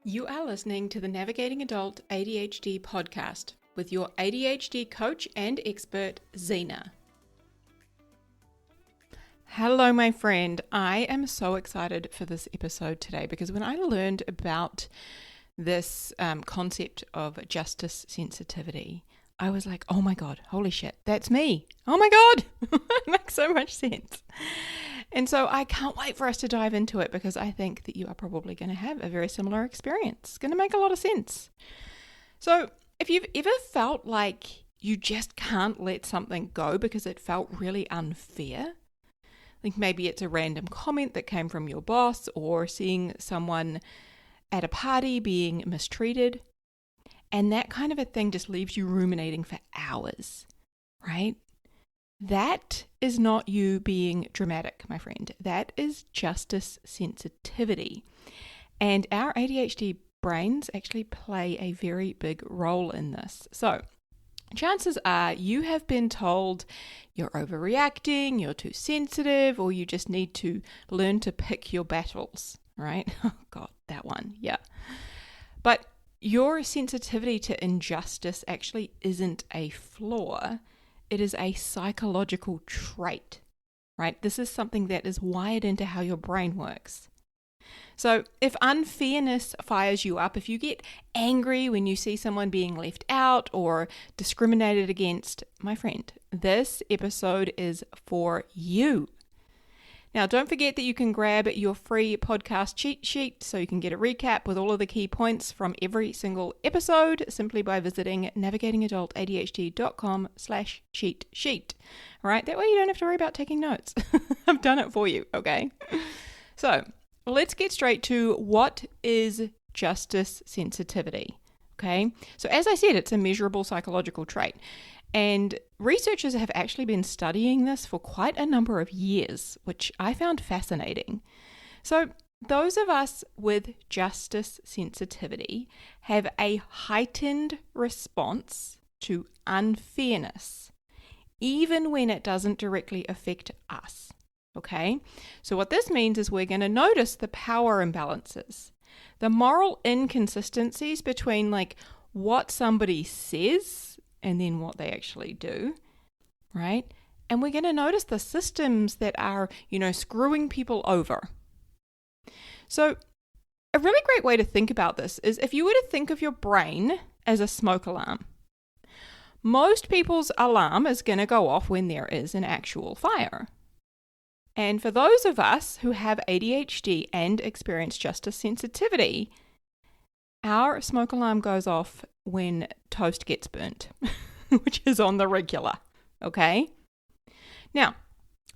You are listening to the Navigating Adult ADHD podcast with your ADHD coach and expert, Zena. Hello, my friend. I am so excited for this episode today because when I learned about this concept of justice sensitivity, I was like, oh my God, holy shit, that's me. Oh my God, it makes so much sense. And so I can't wait for us to dive into it because I think that you are probably going to have a very similar experience. It's going to make a lot of sense. So if you've ever felt like you just can't let something go because it felt really unfair, like maybe it's a random comment that came from your boss or seeing someone at a party being mistreated, and that kind of a thing just leaves you ruminating for hours, right? That is not you being dramatic, my friend. That is justice sensitivity. And our ADHD brains actually play a very big role in this. So chances are you have been told you're overreacting, you're too sensitive, or you just need to learn to pick your battles, right? Oh God, that one, yeah. But your sensitivity to injustice actually isn't a flaw. It is a psychological trait, right? This is something that is wired into how your brain works. So if unfairness fires you up, if you get angry when you see someone being left out or discriminated against, my friend, this episode is for you. Now, don't forget that you can grab your free podcast cheat sheet so you can get a recap with all of the key points from every single episode simply by visiting navigatingadultadhd.com/cheat sheet. All right, that way you don't have to worry about taking notes. I've done it for you, okay? So let's get straight to what is justice sensitivity, okay? So as I said, it's a measurable psychological trait. And researchers have actually been studying this for quite a number of years, which I found fascinating. So those of us with justice sensitivity have a heightened response to unfairness, even when it doesn't directly affect us. Okay? So what this means is we're going to notice the power imbalances, the moral inconsistencies between like what somebody says and then what they actually do, right? And we're going to notice the systems that are, screwing people over. So a really great way to think about this is if you were to think of your brain as a smoke alarm. Most people's alarm is going to go off when there is an actual fire. And for those of us who have ADHD and experience justice sensitivity, our smoke alarm goes off when toast gets burnt, which is on the regular, okay? Now,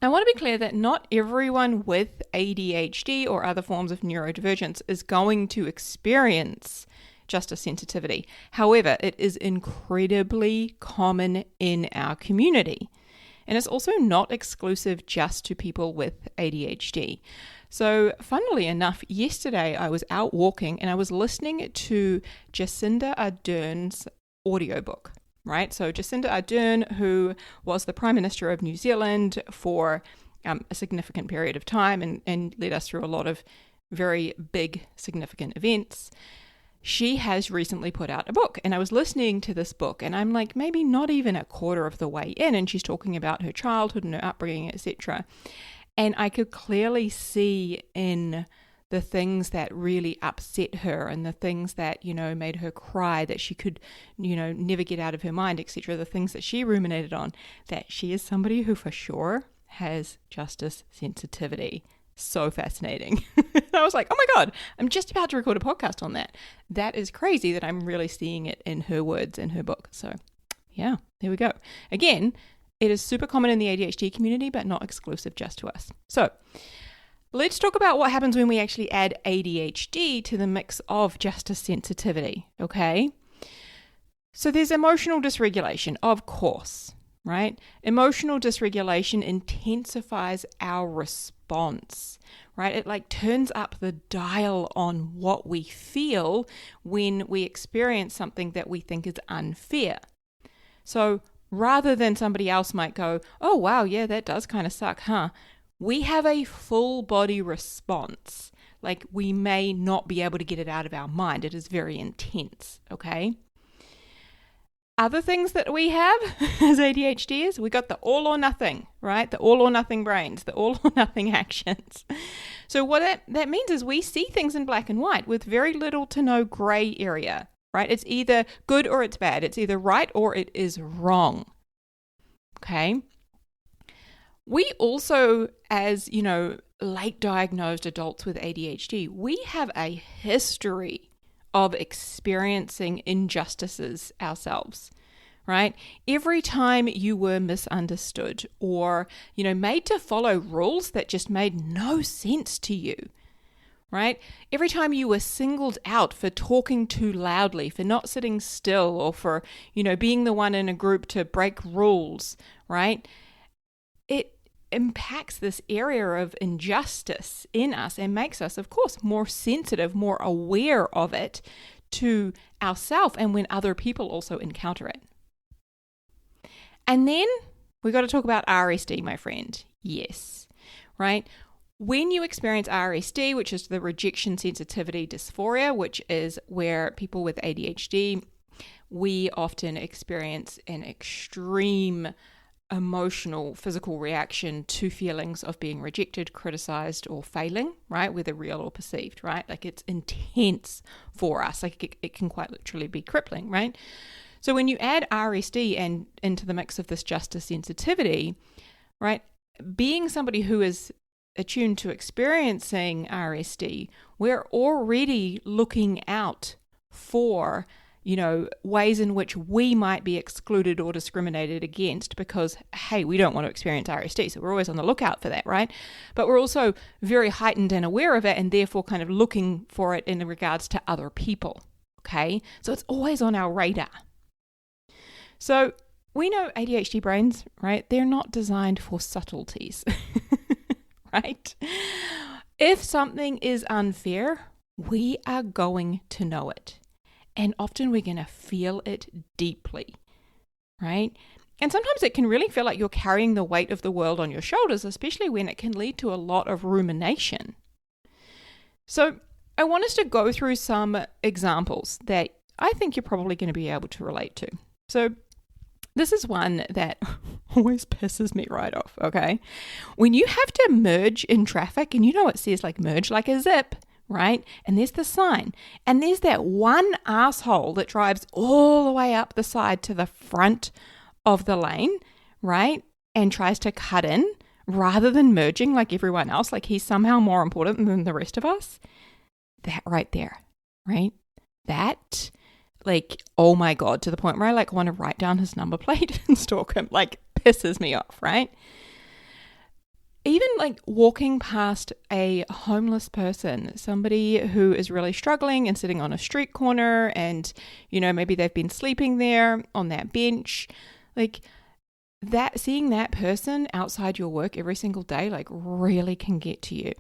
I want to be clear that not everyone with ADHD or other forms of neurodivergence is going to experience justice sensitivity. However, it is incredibly common in our community. And it's also not exclusive just to people with ADHD. So funnily enough, yesterday I was out walking and I was listening to Jacinda Ardern's audiobook, right? So Jacinda Ardern, who was the Prime Minister of New Zealand for a significant period of time and led us through a lot of very big, significant events, she has recently put out a book, and I was listening to this book and I'm like maybe not even a quarter of the way in, and she's talking about her childhood and her upbringing, etc. And I could clearly see in the things that really upset her and the things that, made her cry, that she could, never get out of her mind, etc., the things that she ruminated on, that she is somebody who for sure has justice sensitivity. So fascinating. I was like, oh my God, I'm just about to record a podcast on that. That is crazy that I'm really seeing it in her words in her book. So yeah, there we go. Again, it is super common in the ADHD community, but not exclusive just to us. So let's talk about what happens when we actually add ADHD to the mix of justice sensitivity, okay? So there's emotional dysregulation, of course, right? Emotional dysregulation intensifies our response, right? It like turns up the dial on what we feel when we experience something that we think is unfair. So rather than somebody else might go, oh, wow, yeah, that does kind of suck, huh? We have a full body response. like we may not be able to get it out of our mind. It is very intense, okay? Other things that we have as ADHDers, we got the all or nothing, right? The all or nothing brains, the all or nothing actions. So what that means is we see things in black and white with very little to no gray area, right? It's either good or it's bad. It's either right or it is wrong, okay? We also, as, late diagnosed adults with ADHD, we have a history of experiencing injustices ourselves, right? Every time you were misunderstood or, made to follow rules that just made no sense to you, right? Every time you were singled out for talking too loudly, for not sitting still, or for, being the one in a group to break rules, right? It impacts this area of injustice in us and makes us, of course, more sensitive, more aware of it to ourselves and when other people also encounter it. And then we got to talk about RSD, my friend. Yes, right? When you experience RSD, which is the rejection sensitivity dysphoria, which is where people with ADHD, we often experience an extreme emotional, physical reaction to feelings of being rejected, criticized, or failing, right? Whether real or perceived, right? Like it's intense for us. Like it can quite literally be crippling, right? So when you add RSD into the mix of this justice sensitivity, right? Being somebody who is attuned to experiencing RSD, we're already looking out for ways in which we might be excluded or discriminated against because, hey, we don't want to experience RSD. So we're always on the lookout for that, right? But we're also very heightened and aware of it and therefore kind of looking for it in regards to other people, okay? So it's always on our radar. So we know ADHD brains, right? They're not designed for subtleties, right? If something is unfair, we are going to know it. And often we're going to feel it deeply, right? And sometimes it can really feel like you're carrying the weight of the world on your shoulders, especially when it can lead to a lot of rumination. So I want us to go through some examples that I think you're probably going to be able to relate to. So this is one that always pisses me right off, okay? When you have to merge in traffic and it says like merge like a zip, right? And there's the sign. And there's that one asshole that drives all the way up the side to the front of the lane, right? And tries to cut in rather than merging like everyone else, like he's somehow more important than the rest of us. That right there, right? That, like, oh my God, to the point where I want to write down his number plate and stalk him, pisses me off, right? Even walking past a homeless person, somebody who is really struggling and sitting on a street corner and, maybe they've been sleeping there on that bench, that, seeing that person outside your work every single day, really can get to you.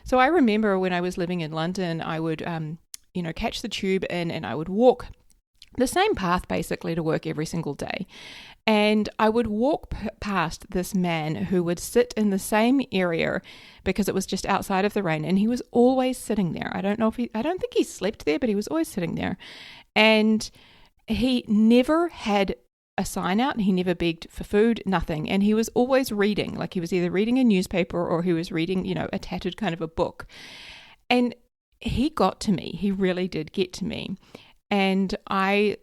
So I remember when I was living in London, I would, catch the tube in and I would walk the same path basically to work every single day. And I would walk past this man who would sit in the same area because it was just outside of the rain. And he was always sitting there. I don't think he slept there, but he was always sitting there. And he never had a sign out. He never begged for food, nothing. And he was always reading, he was either reading a newspaper or he was reading, a tattered kind of a book. And he got to me. He really did get to me. And I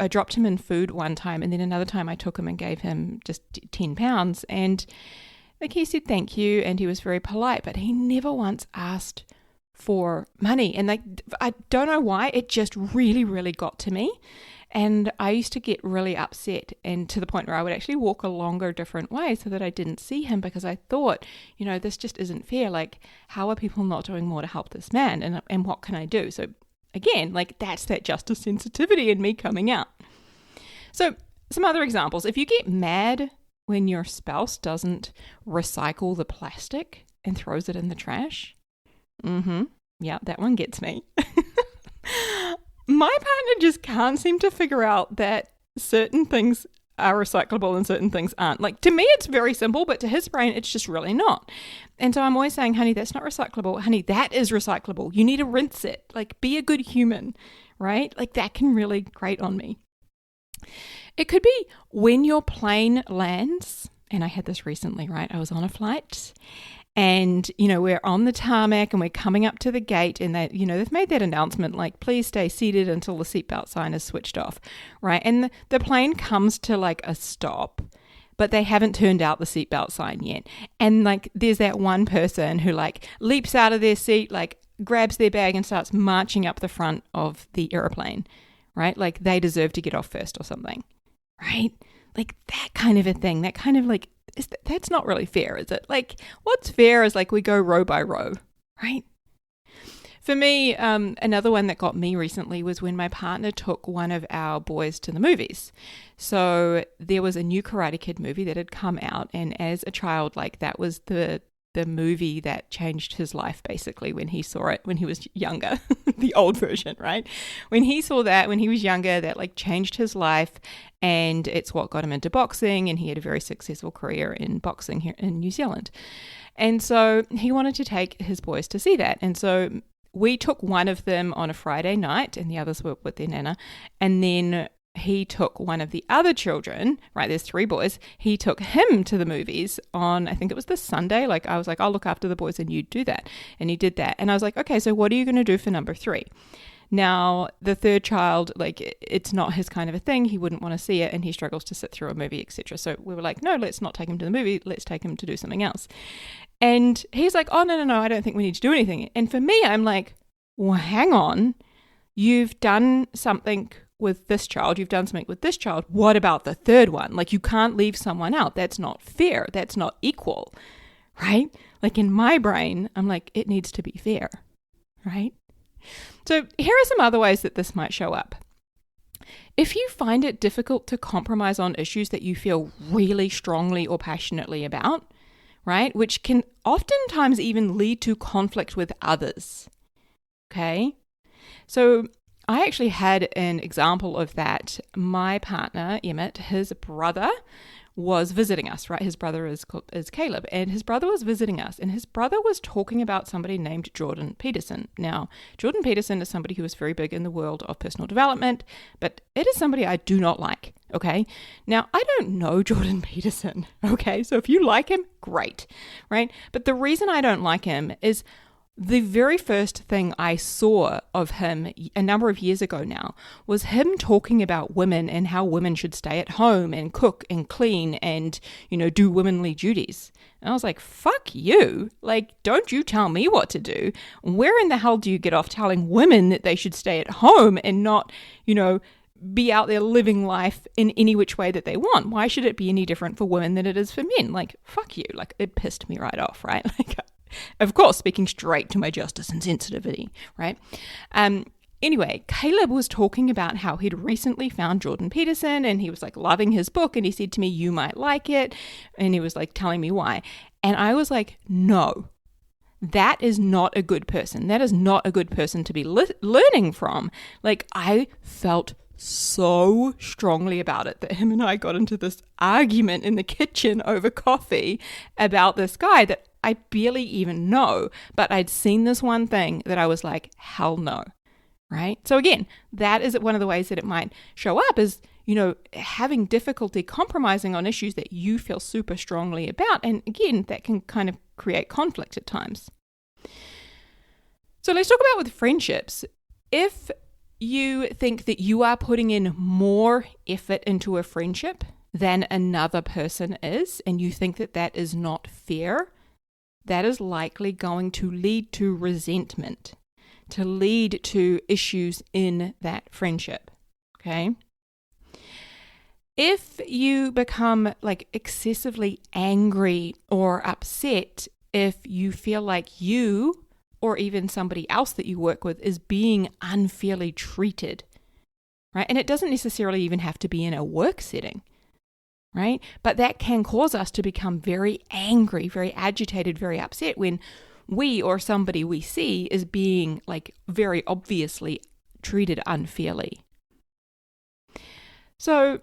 dropped him in food one time, and then another time I took him and gave him just £10. And he said thank you, and he was very polite, but he never once asked for money. And I don't know why, it just really, really got to me. And I used to get really upset, and to the point where I would actually walk a longer different way so that I didn't see him, because I thought, this just isn't fair. How are people not doing more to help this man? And what can I do? So again, that's that justice sensitivity in me coming out. So some other examples. If you get mad when your spouse doesn't recycle the plastic and throws it in the trash, yeah, that one gets me. My partner just can't seem to figure out that certain things are recyclable and certain things aren't. Like, to me, it's very simple, but to his brain, it's just really not. And so I'm always saying, honey, that's not recyclable. Honey, that is recyclable. You need to rinse it. Like, be a good human, right? Like, that can really grate on me. It could be when your plane lands, and I had this recently, right? I was on a flight and, we're on the tarmac and we're coming up to the gate and they, they've made that announcement like, please stay seated until the seatbelt sign is switched off, right? And the plane comes to like a stop, but they haven't turned out the seatbelt sign yet. And like, there's that one person who like leaps out of their seat, like grabs their bag and starts marching up the front of the airplane, right? Like they deserve to get off first or something, right? Like that kind of a thing, that kind of like, that's not really fair, is it? Like what's fair is like we go row by row, right? For me, another one that got me recently was when my partner took one of our boys to the movies. So there was a new Karate Kid movie that had come out, and as a child, like that was the movie that changed his life basically when he saw it when he was younger, the old version, right? When he saw that when he was younger, that like changed his life, and it's what got him into boxing, and he had a very successful career in boxing here in New Zealand. And so he wanted to take his boys to see that. And so we took one of them on a Friday night and the others were with their nana. And then he took one of the other children, right? There's 3 boys. He took him to the movies on, I think it was the Sunday. Like I was like, I'll look after the boys and you do that. And he did that. And I was like, okay, so what are you going to do for number 3? Now, the third child, like it's not his kind of a thing. He wouldn't want to see it and he struggles to sit through a movie, etc. So we were like, no, let's not take him to the movie. Let's take him to do something else. And he's like, oh, no, I don't think we need to do anything. And for me, I'm like, well, hang on. You've done something with this child. You've done something with this child. What about the third one? Like you can't leave someone out. That's not fair. That's not equal, right? Like in my brain, I'm like, it needs to be fair, right? So here are some other ways that this might show up. If you find it difficult to compromise on issues that you feel really strongly or passionately about, right, which can oftentimes even lead to conflict with others, okay? So I actually had an example of that. My partner, Emmett, his brother was visiting us, right? His brother is Caleb, and his brother was visiting us, and his brother was talking about somebody named Jordan Peterson. Now, Jordan Peterson is somebody who is very big in the world of personal development, but it is somebody I do not like, okay? Now, I don't know Jordan Peterson, okay? So if you like him, great, right? But the reason I don't like him is the very first thing I saw of him a number of years ago now was him talking about women and how women should stay at home and cook and clean and, do womanly duties. And I was like, fuck you. Like, don't you tell me what to do. Where in the hell do you get off telling women that they should stay at home and not, be out there living life in any which way that they want? Why should it be any different for women than it is for men? Like, fuck you. Like, it pissed me right off, right? Like, of course, speaking straight to my justice and sensitivity, right? Anyway, Caleb was talking about how he'd recently found Jordan Peterson and he was like loving his book, and he said to me, you might like it. And he was like telling me why. And I was like, no, that is not a good person. That is not a good person to be learning from. Like I felt so strongly about it that him and I got into this argument in the kitchen over coffee about this guy that I barely even know, but I'd seen this one thing that I was like, hell no, right? So again, that is one of the ways that it might show up is, having difficulty compromising on issues that you feel super strongly about. And again, that can kind of create conflict at times. So let's talk about with friendships. If you think that you are putting in more effort into a friendship than another person is, and you think that that is not fair, that is likely going to lead to resentment, to lead to issues in that friendship, okay? If you become like excessively angry or upset, if you feel like you or even somebody else that you work with is being unfairly treated, right? And it doesn't necessarily even have to be in a work setting, right? But that can cause us to become very angry, very agitated, very upset when we or somebody we see is being like very obviously treated unfairly. So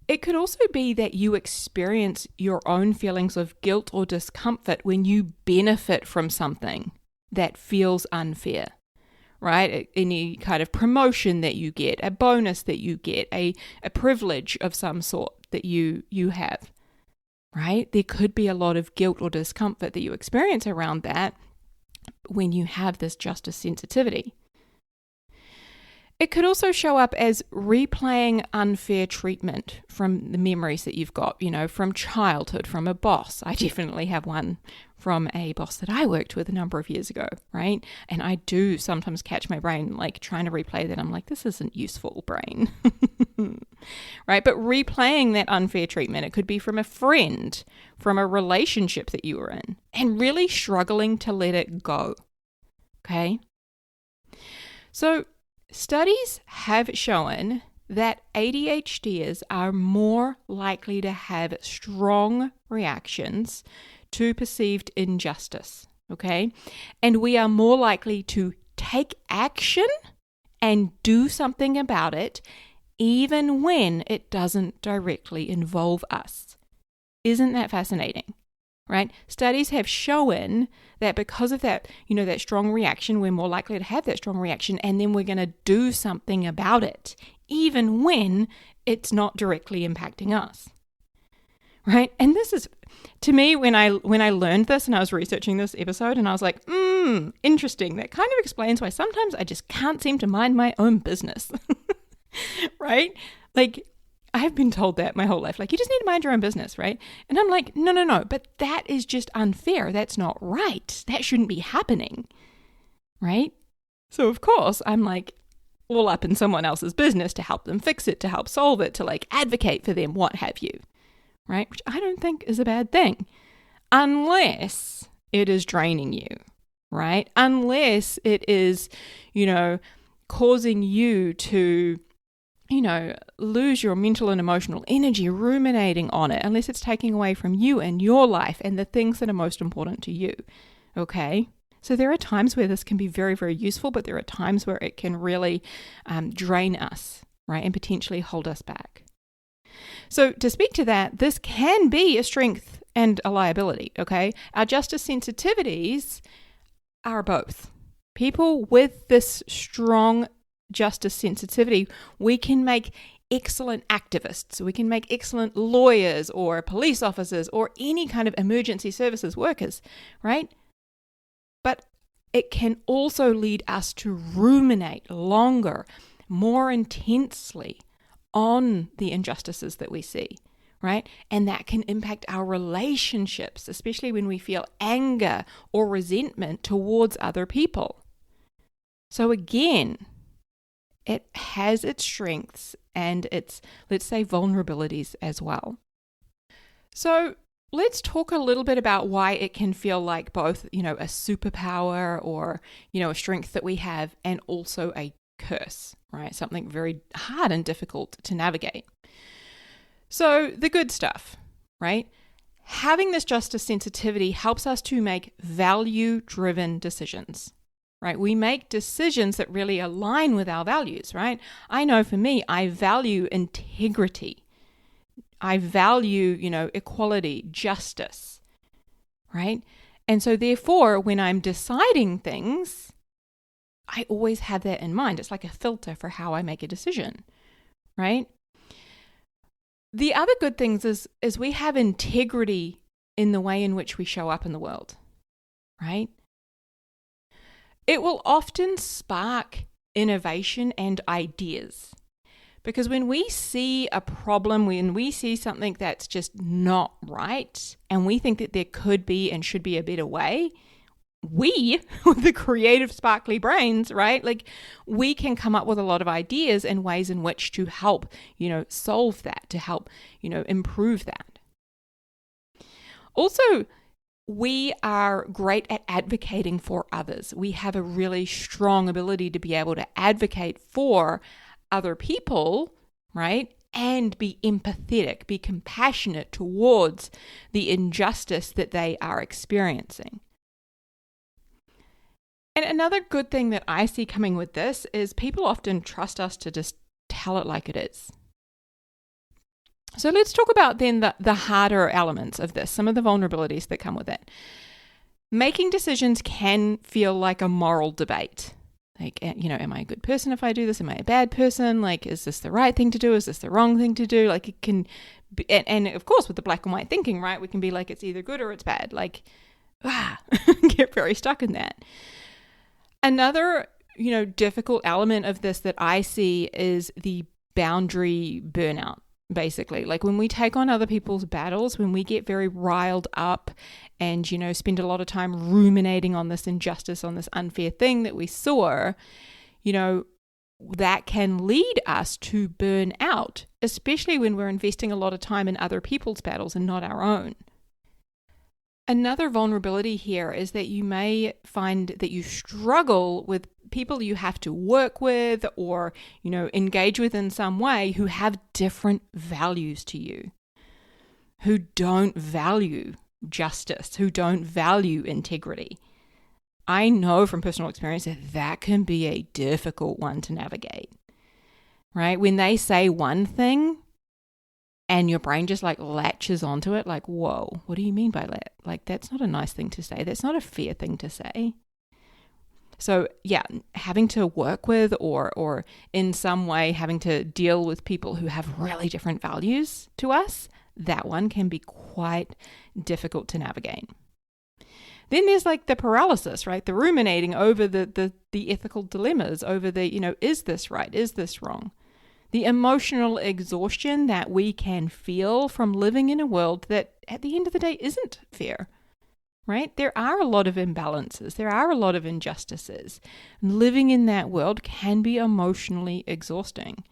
It could also be that you experience your own feelings of guilt or discomfort when you benefit from something that feels unfair, right? Any kind of promotion that you get, a bonus that you get, a privilege of some sort that you have, right? There could be a lot of guilt or discomfort that you experience around that when you have this justice sensitivity. It could also show up as replaying unfair treatment from the memories that you've got, from childhood, from a boss. I definitely have one from a boss that I worked with a number of years ago, right? And I do sometimes catch my brain like trying to replay that. I'm like, this isn't useful, brain. Right? But replaying that unfair treatment, it could be from a friend, from a relationship that you were in, and really struggling to let it go. Okay? So, studies have shown that ADHDers are more likely to have strong reactions to perceived injustice, okay? And we are more likely to take action and do something about it, even when it doesn't directly involve us. Isn't that fascinating? Right? Studies have shown that because of that, that strong reaction, we're more likely to have that strong reaction, and then we're going to do something about it, even when it's not directly impacting us. Right? And this is, to me, when I learned this and I was researching this episode, and I was like, interesting. That kind of explains why sometimes I just can't seem to mind my own business. Right? Like, I have been told that my whole life, like, you just need to mind your own business, right? And I'm like, no, but that is just unfair. That's not right. That shouldn't be happening, right? So, of course, I'm like all up in someone else's business to help them fix it, to help solve it, to like advocate for them, what have you, right? Which I don't think is a bad thing, unless it is draining you, right? Unless it is, causing you to lose your mental and emotional energy ruminating on it, unless it's taking away from you and your life and the things that are most important to you. Okay? So there are times where this can be very, very useful, but there are times where it can really drain us, right? And potentially hold us back. So to speak to that, this can be a strength and a liability, okay? Our justice sensitivities are both. People with this strong justice sensitivity, we can make excellent activists, we can make excellent lawyers or police officers or any kind of emergency services workers, right? But it can also lead us to ruminate longer, more intensely on the injustices that we see, right? And that can impact our relationships, especially when we feel anger or resentment towards other people. So again, it has its strengths and its, let's say, vulnerabilities as well. So let's talk a little bit about why it can feel like both, a superpower or, a strength that we have, and also a curse, right? Something very hard and difficult to navigate. So the good stuff, right? Having this justice sensitivity helps us to make value-driven decisions. Right? We make decisions that really align with our values, right? I know for me, I value integrity. I value, equality, justice, right? And so therefore, when I'm deciding things, I always have that in mind. It's like a filter for how I make a decision, right? The other good things is we have integrity in the way in which we show up in the world, right? It will often spark innovation and ideas, because when we see a problem, when we see something that's just not right, and we think that there could be and should be a better way, we, with the creative, sparkly brains, right? Like, we can come up with a lot of ideas and ways in which to help, solve that, to help, improve that. Also, we are great at advocating for others. We have a really strong ability to be able to advocate for other people, right? And be empathetic, be compassionate towards the injustice that they are experiencing. And another good thing that I see coming with this is people often trust us to just tell it like it is. So let's talk about then the harder elements of this, some of the vulnerabilities that come with it. Making decisions can feel like a moral debate. Like, am I a good person if I do this? Am I a bad person? Like, is this the right thing to do? Is this the wrong thing to do? Like, it can be, and of course, with the black and white thinking, right, we can be like, it's either good or it's bad. Like, get very stuck in that. Another, difficult element of this that I see is the boundary burnout. Basically, like when we take on other people's battles, when we get very riled up and, spend a lot of time ruminating on this injustice, on this unfair thing that we saw, that can lead us to burn out, especially when we're investing a lot of time in other people's battles and not our own. Another vulnerability here is that you may find that you struggle with people you have to work with or, engage with in some way who have different values to you, who don't value justice, who don't value integrity. I know from personal experience that can be a difficult one to navigate, right? When they say one thing, and your brain just like latches onto it, like, whoa, what do you mean by that? Like, that's not a nice thing to say. That's not a fair thing to say. So yeah, having to work with or in some way having to deal with people who have really different values to us, that one can be quite difficult to navigate. Then there's like the paralysis, right? The ruminating over the ethical dilemmas, over the, is this right? Is this wrong? The emotional exhaustion that we can feel from living in a world that at the end of the day isn't fair, right? There are a lot of imbalances. There are a lot of injustices. Living in that world can be emotionally exhausting,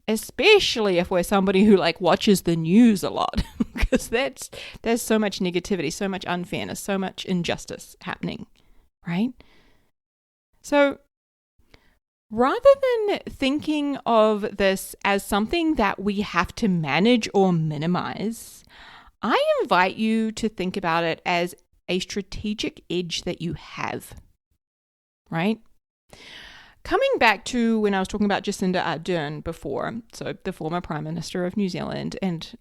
especially if we're somebody who like watches the news a lot, because there's so much negativity, so much unfairness, so much injustice happening, right? So rather than thinking of this as something that we have to manage or minimize, I invite you to think about it as a strategic edge that you have, right? Coming back to when I was talking about Jacinda Ardern before, so the former Prime Minister of New Zealand, and,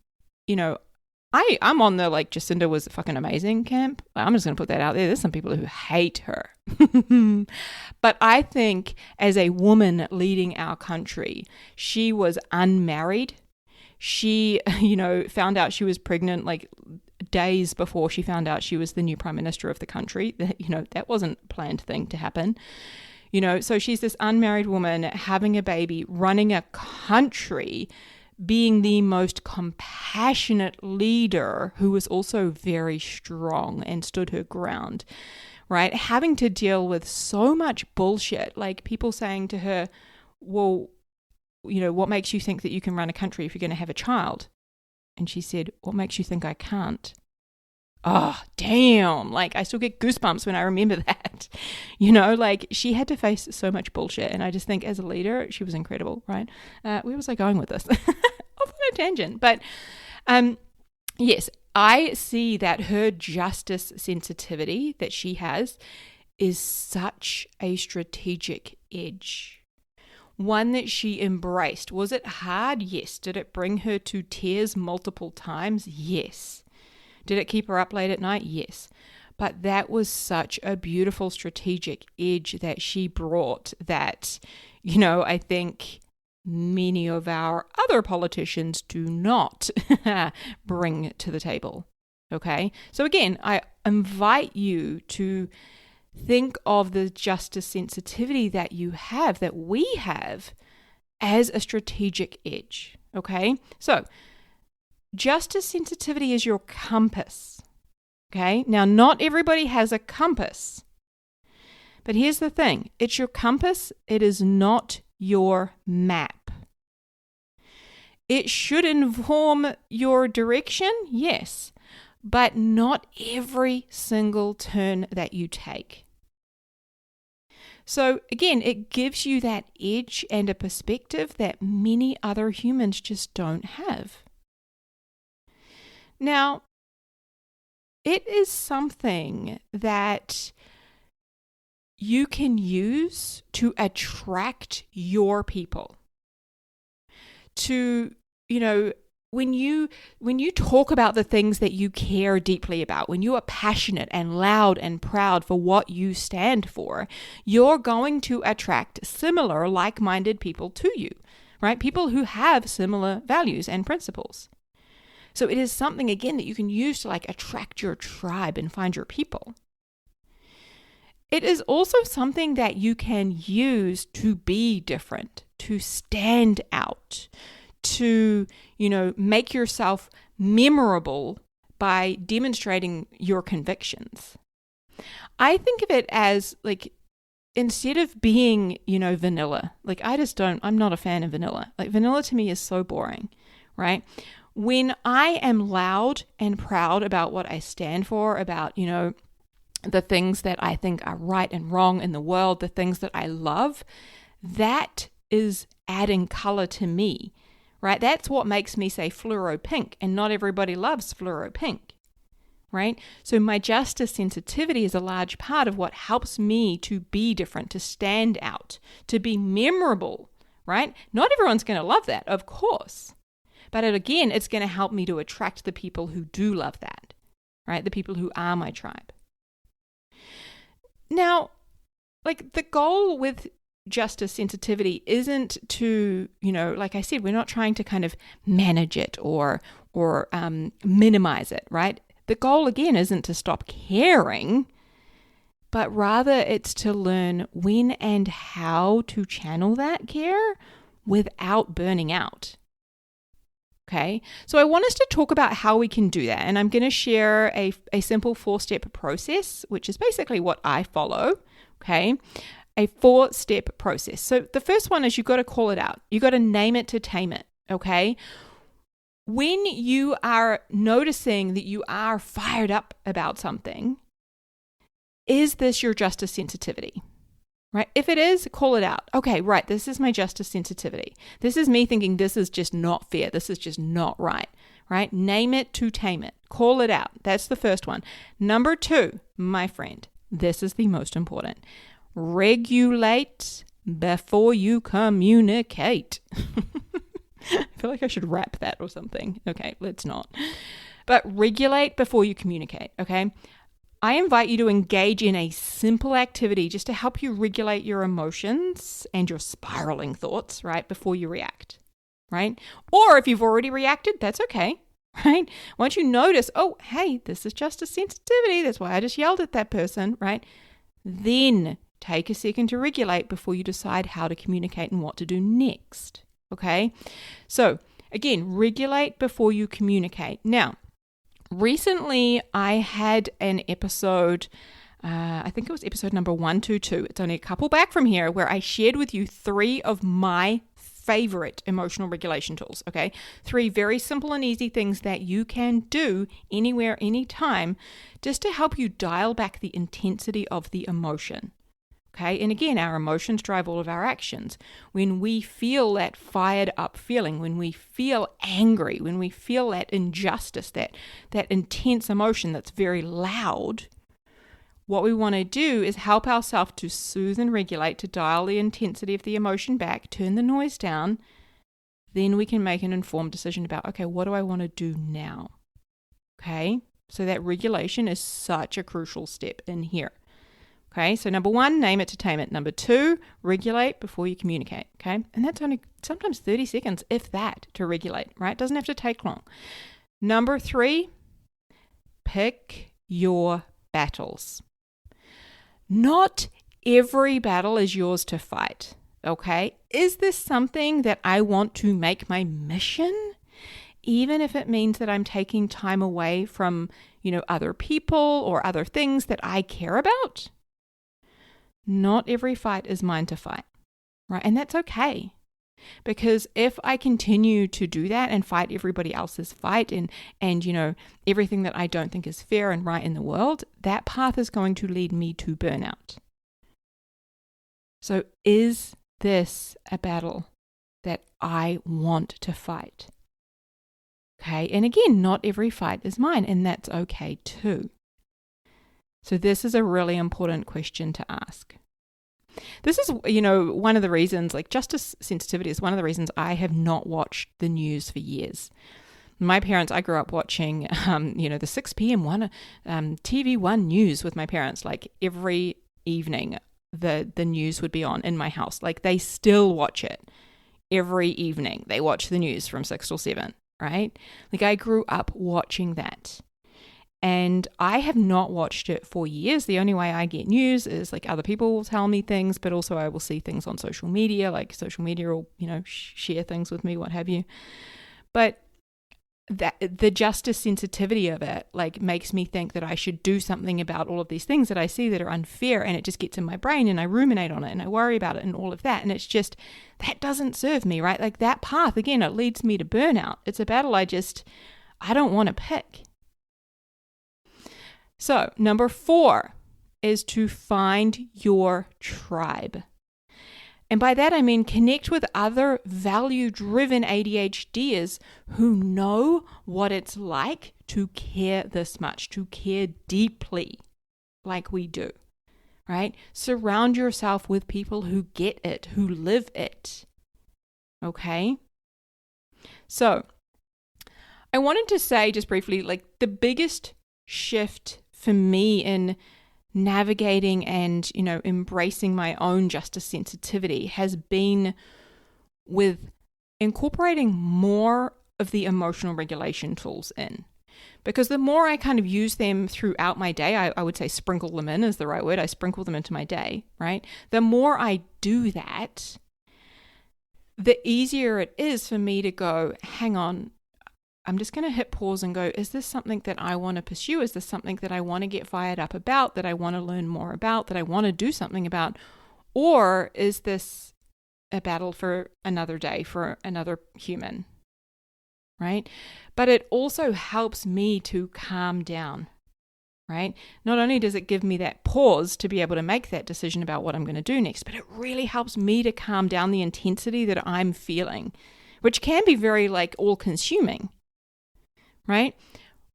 I'm on the like Jacinda was fucking amazing camp. I'm just going to put that out there. There's some people who hate her. But I think as a woman leading our country, she was unmarried. She, found out she was pregnant like days before she found out she was the new Prime Minister of the country. That wasn't a planned thing to happen. So she's this unmarried woman having a baby, running a country, being the most compassionate leader who was also very strong and stood her ground, right? Having to deal with so much bullshit, like people saying to her, well, what makes you think that you can run a country if you're going to have a child? And she said, what makes you think I can't? Oh, damn. Like, I still get goosebumps when I remember that. Like, she had to face so much bullshit. And I just think as a leader, she was incredible, right? Where was I going with this? Off on a tangent. But yes, I see that her justice sensitivity that she has is such a strategic edge. One that she embraced. Was it hard? Yes. Did it bring her to tears multiple times? Yes. Did it keep her up late at night? Yes. But that was such a beautiful strategic edge that she brought that, I think many of our other politicians do not bring to the table. Okay? So again, I invite you to think of the justice sensitivity that you have, that we have, as a strategic edge. Okay? So justice sensitivity is your compass. Okay? Now, not everybody has a compass. But here's the thing. It's your compass. It is not your map. It should inform your direction, yes, but not every single turn that you take. So again, it gives you that edge and a perspective that many other humans just don't have. Now, it is something that you can use to attract your people, to, when you talk about the things that you care deeply about, when you are passionate and loud and proud for what you stand for, you're going to attract similar like-minded people to you, right? People who have similar values and principles. So it is something, again, that you can use to like attract your tribe and find your people. It is also something that you can use to be different, to stand out, to, make yourself memorable by demonstrating your convictions. I think of it as like, instead of being, vanilla, like I'm not a fan of vanilla. Like vanilla to me is so boring, right? When I am loud and proud about what I stand for, about, the things that I think are right and wrong in the world, the things that I love, that is adding color to me, right? That's what makes me say fluoro pink, and not everybody loves fluoro pink, right? So my justice sensitivity is a large part of what helps me to be different, to stand out, to be memorable, right? Not everyone's going to love that, of course. But again, it's going to help me to attract the people who do love that, right? The people who are my tribe. Now, like the goal with justice sensitivity isn't to, like I said, we're not trying to kind of manage it or minimize it, right? The goal, again, isn't to stop caring, but rather it's to learn when and how to channel that care without burning out. Okay, so I want us to talk about how we can do that. And I'm going to share a simple 4-step process, which is basically what I follow. Okay, a 4-step process. So the first one is you've got to call it out. You've got to name it to tame it. Okay, when you are noticing that you are fired up about something, is this your justice sensitivity? Right? If it is, call it out. Okay, right, this is my justice sensitivity. This is me thinking this is just not fair. This is just not right. Right? Name it to tame it. Call it out. That's the first one. Number 2, my friend, this is the most important. Regulate before you communicate. I feel like I should rap that or something. Okay, let's not. But regulate before you communicate, okay? I invite you to engage in a simple activity just to help you regulate your emotions and your spiraling thoughts, right, before you react, right? Or if you've already reacted, that's okay, right? Once you notice, oh, hey, this is just a sensitivity, that's why I just yelled at that person, right? Then take a second to regulate before you decide how to communicate and what to do next, okay? So again, regulate before you communicate. Now, recently, I had an episode, I think it was episode number 122. It's only a couple back from here, where I shared with you 3 of my favorite emotional regulation tools, okay? 3 very simple and easy things that you can do anywhere, anytime, just to help you dial back the intensity of the emotion. Okay, and again, our emotions drive all of our actions. When we feel that fired up feeling, when we feel angry, when we feel that injustice, that intense emotion that's very loud, what we want to do is help ourselves to soothe and regulate, to dial the intensity of the emotion back, turn the noise down. Then we can make an informed decision about, okay, what do I want to do now? Okay, so that regulation is such a crucial step in here. Okay, so number 1, name it to tame it. Number 2, regulate before you communicate. Okay, and that's only sometimes 30 seconds, if that, to regulate, right? Doesn't have to take long. Number 3, pick your battles. Not every battle is yours to fight. Okay, is this something that I want to make my mission? Even if it means that I'm taking time away from, other people or other things that I care about? Not every fight is mine to fight, right? And that's okay. Because if I continue to do that and fight everybody else's fight and everything that I don't think is fair and right in the world, that path is going to lead me to burnout. So is this a battle that I want to fight? Okay, and again, not every fight is mine, and that's okay too. So this is a really important question to ask. This is, one of the reasons, like justice sensitivity is one of the reasons I have not watched the news for years. My parents, I grew up watching, the 6 p.m. TV1 news with my parents. Like every evening, the news would be on in my house. Like they still watch it every evening. They watch the news from 6 till 7, right? Like I grew up watching that. And I have not watched it for years. The only way I get news is like other people will tell me things, but also I will see things on social media, like social media will, share things with me, what have you. But that the justice sensitivity of it like makes me think that I should do something about all of these things that I see that are unfair, and it just gets in my brain and I ruminate on it and I worry about it and all of that. And it's just, that doesn't serve me, right? Like that path, again, it leads me to burnout. It's a battle I don't want to pick. So, number 4 is to find your tribe. And by that, I mean connect with other value-driven ADHDers who know what it's like to care this much, to care deeply like we do, right? Surround yourself with people who get it, who live it, okay? So, I wanted to say just briefly, like the biggest shift for me in navigating and, embracing my own justice sensitivity has been with incorporating more of the emotional regulation tools in. Because the more I kind of use them throughout my day, I would say sprinkle them in is the right word. I sprinkle them into my day, right? The more I do that, the easier it is for me to go, hang on, I'm just going to hit pause and go, is this something that I want to pursue? Is this something that I want to get fired up about, that I want to learn more about, that I want to do something about? Or is this a battle for another day, for another human, right? But it also helps me to calm down, right? Not only does it give me that pause to be able to make that decision about what I'm going to do next, but it really helps me to calm down the intensity that I'm feeling, which can be very all-consuming. Right?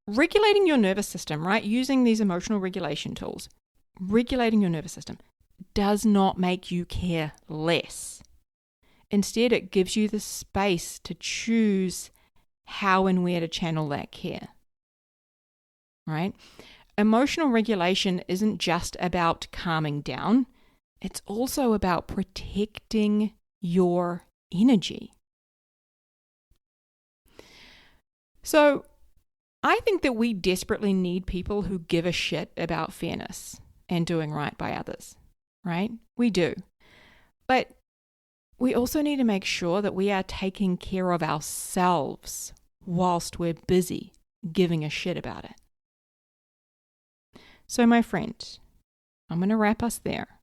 Regulating your nervous system, right? Using these emotional regulation tools, regulating your nervous system does not make you care less. Instead, it gives you the space to choose how and where to channel that care, right? Emotional regulation isn't just about calming down. It's also about protecting your energy. So, I think that we desperately need people who give a shit about fairness and doing right by others, right? We do. But we also need to make sure that we are taking care of ourselves whilst we're busy giving a shit about it. So, my friend, I'm going to wrap us there.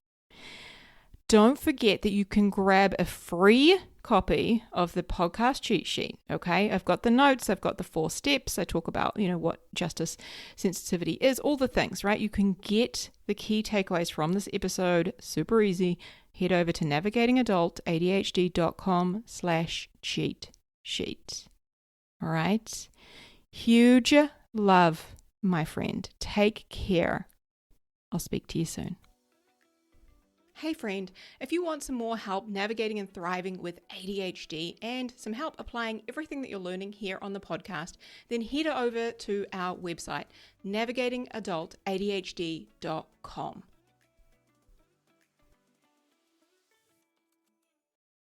Don't forget that you can grab a free copy of the podcast cheat sheet, okay? I've got the notes, I've got the 4 steps. I talk about, what justice sensitivity is, all the things, right? You can get the key takeaways from this episode super easy. Head over to navigatingadultadhd.com/cheat sheet. All right? Huge love, my friend. Take care. I'll speak to you soon. Hey friend, if you want some more help navigating and thriving with ADHD and some help applying everything that you're learning here on the podcast, then head over to our website, navigatingadultadhd.com.